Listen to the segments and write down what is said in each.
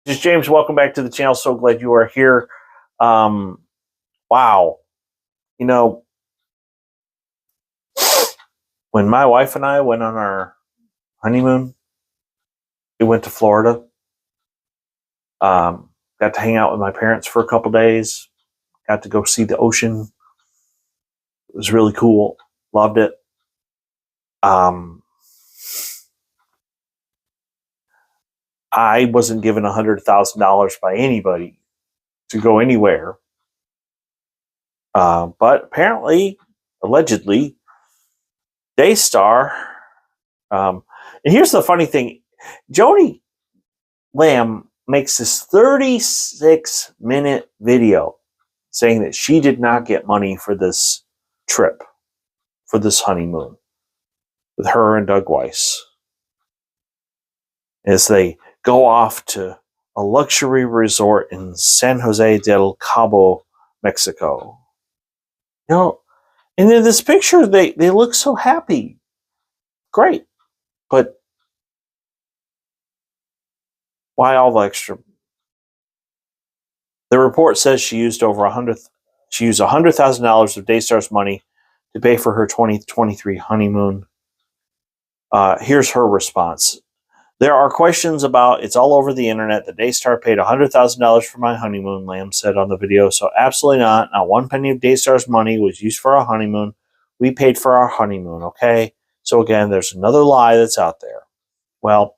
Just James, welcome back to the channel. So glad you are here. Wow. You know, when my wife and I went on our honeymoon, we went to Florida. Got to hang out with my parents for a couple days. Got to go see the ocean. It was really cool. Loved it. I wasn't given $100,000 by anybody to go anywhere. But apparently, allegedly, Daystar. And here's the funny thing. Joni Lamb makes this 36-minute video saying that she did not get money for this trip, for this honeymoon, with her and Doug Weiss, as they go off to a luxury resort in San Jose del Cabo, Mexico. You know, and in this picture, they look so happy. Great. But why all the extra? The report says she used $100,000 of Daystar's money to pay for her 2023 honeymoon. Here's her response. There are questions about, it's all over the internet, that Daystar paid $100,000 for my honeymoon, Lamb said on the video. So absolutely not. Not one penny of Daystar's money was used for our honeymoon. We paid for our honeymoon, okay? So again, there's another lie that's out there. Well,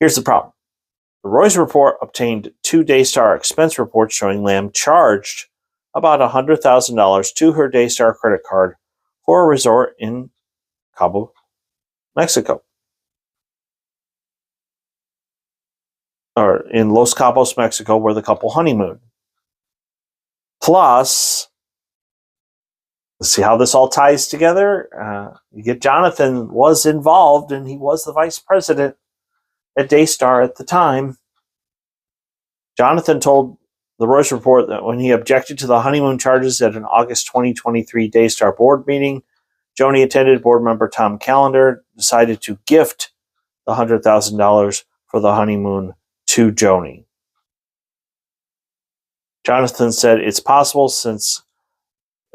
here's the problem. The Reuters report obtained 2 Daystar expense reports showing Lamb charged about $100,000 to her Daystar credit card for a resort in Cabo, Mexico. Or in Los Cabos, Mexico, where the couple honeymooned. Plus, let's see how this all ties together. You get Jonathan was involved, and he was the vice president at Daystar at the time. Jonathan told the Reuters report that when he objected to the honeymoon charges at an August 2023 Daystar board meeting, Joni attended. Board member Tom Callender decided to gift the $100,000 for the honeymoon to Joni. Jonathan said it's possible since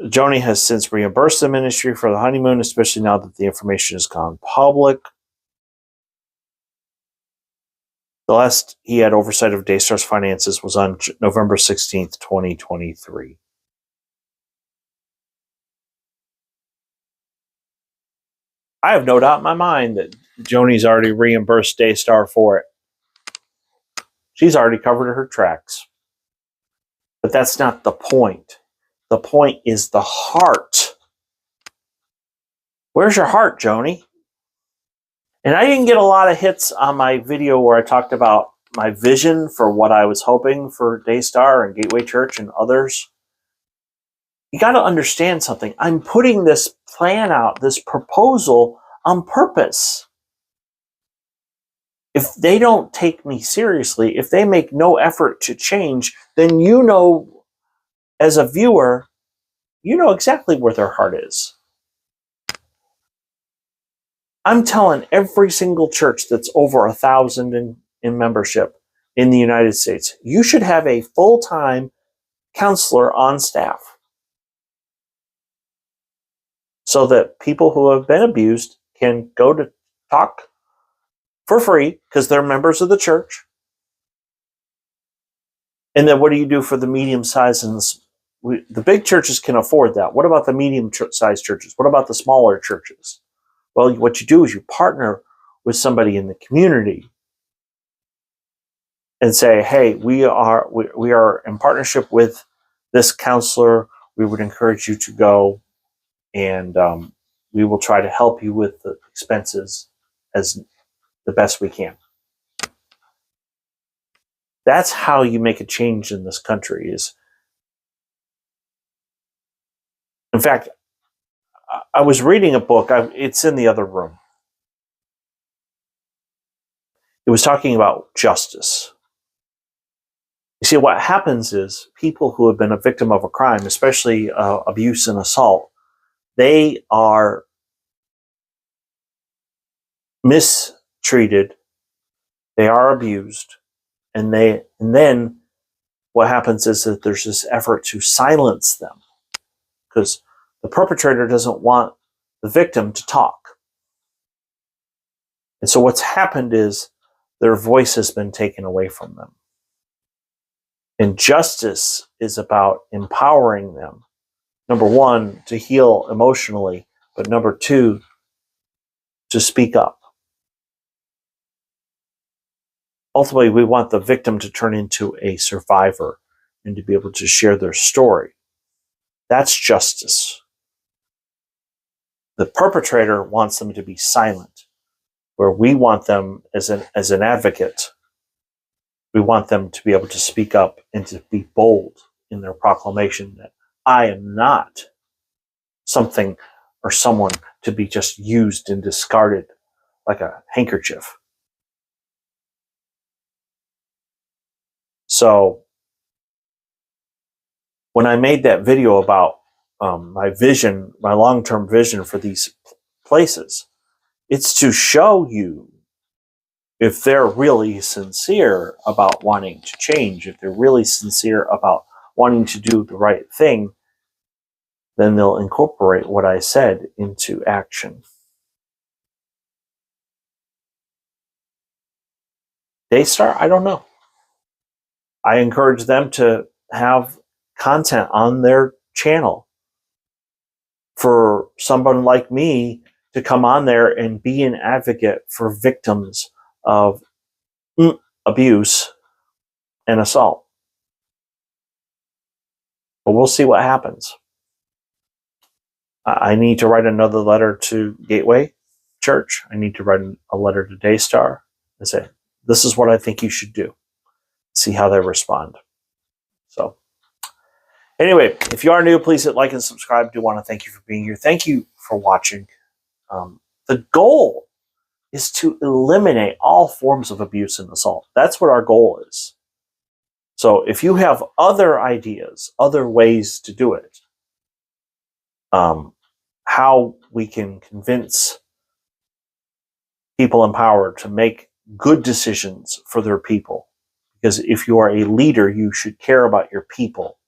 Joni has since reimbursed the ministry for the honeymoon, especially now that the information has gone public. The last he had oversight of Daystar's finances was on November 16th, 2023. I have no doubt in my mind that Joni's already reimbursed Daystar for it. She's already covered her tracks. But that's not the point. The point is the heart. Where's your heart, Joni? And I didn't get a lot of hits on my video where I talked about my vision for what I was hoping for Daystar and Gateway Church and others. You got to understand something. I'm putting this plan out, this proposal, on purpose. If they don't take me seriously, if they make no effort to change, then you know, as a viewer, you know exactly where their heart is. I'm telling every single church that's over 1,000 in membership in the United States, you should have a full-time counselor on staff so that people who have been abused can go to talk for free because they're members of the church. And then what do you do for the medium size and the big churches can afford that. What about the medium sized churches? What about the smaller churches? Well, what you do is you partner with somebody in the community and say, hey, we are in partnership with this counselor. We would encourage you to go, and we will try to help you with the expenses as the best we can. That's how you make a change in this country. In fact, I was reading a book. It's in the other room. It was talking about justice. You see, what happens is people who have been a victim of a crime, especially abuse and assault, they are mistreated. They are abused. And then what happens is that there's this effort to silence them because the perpetrator doesn't want the victim to talk. And so what's happened is their voice has been taken away from them. And justice is about empowering them, number one, to heal emotionally, but number two, to speak up. Ultimately, we want the victim to turn into a survivor and to be able to share their story. That's justice. The perpetrator wants them to be silent, where we want them as an advocate. We want them to be able to speak up and to be bold in their proclamation that I am not something or someone to be just used and discarded like a handkerchief. So when I made that video about my vision, my long-term vision for these places, it's to show you if they're really sincere about wanting to change, if they're really sincere about wanting to do the right thing, then they'll incorporate what I said into action. Daystar, I don't know. I encourage them to have content on their channel for someone like me to come on there and be an advocate for victims of abuse and assault. But we'll see what happens. I need to write another letter to Gateway Church. I need to write a letter to Daystar and say, this is what I think you should do. See how they respond. So anyway, if you are new, please hit like and subscribe. I do want to thank you for being here. Thank you for watching. The goal is to eliminate all forms of abuse and assault. That's what our goal is. So if you have other ideas, other ways to do it, how we can convince people in power to make good decisions for their people. Because if you are a leader, you should care about your people.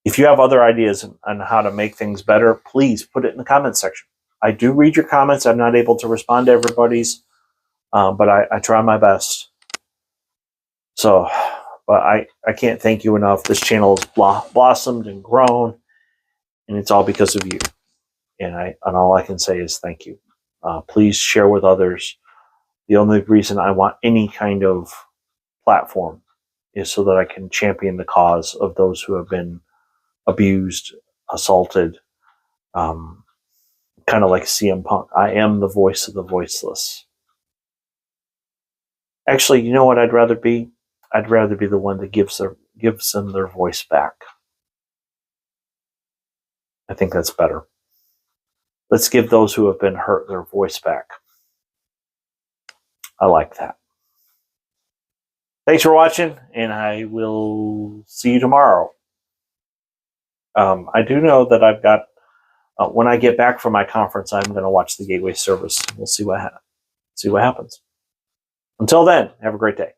If you have other ideas on how to make things better, please put it in the comments section. I do read your comments. I'm not able to respond to everybody's, but I try my best. So, but I can't thank you enough. This channel has blossomed and grown, and it's all because of you. And all I can say is thank you. Please share with others. The only reason I want any kind of platform is so that I can champion the cause of those who have been abused, assaulted, kind of like CM Punk. I am the voice of the voiceless. Actually, you know what I'd rather be? I'd rather be the one that gives them their voice back. I think that's better. Let's give those who have been hurt their voice back. I like that. Thanks for watching, and I will see you tomorrow. I do know that I've got, when I get back from my conference, I'm going to watch the Gateway service. We'll see what happens. Until then, have a great day.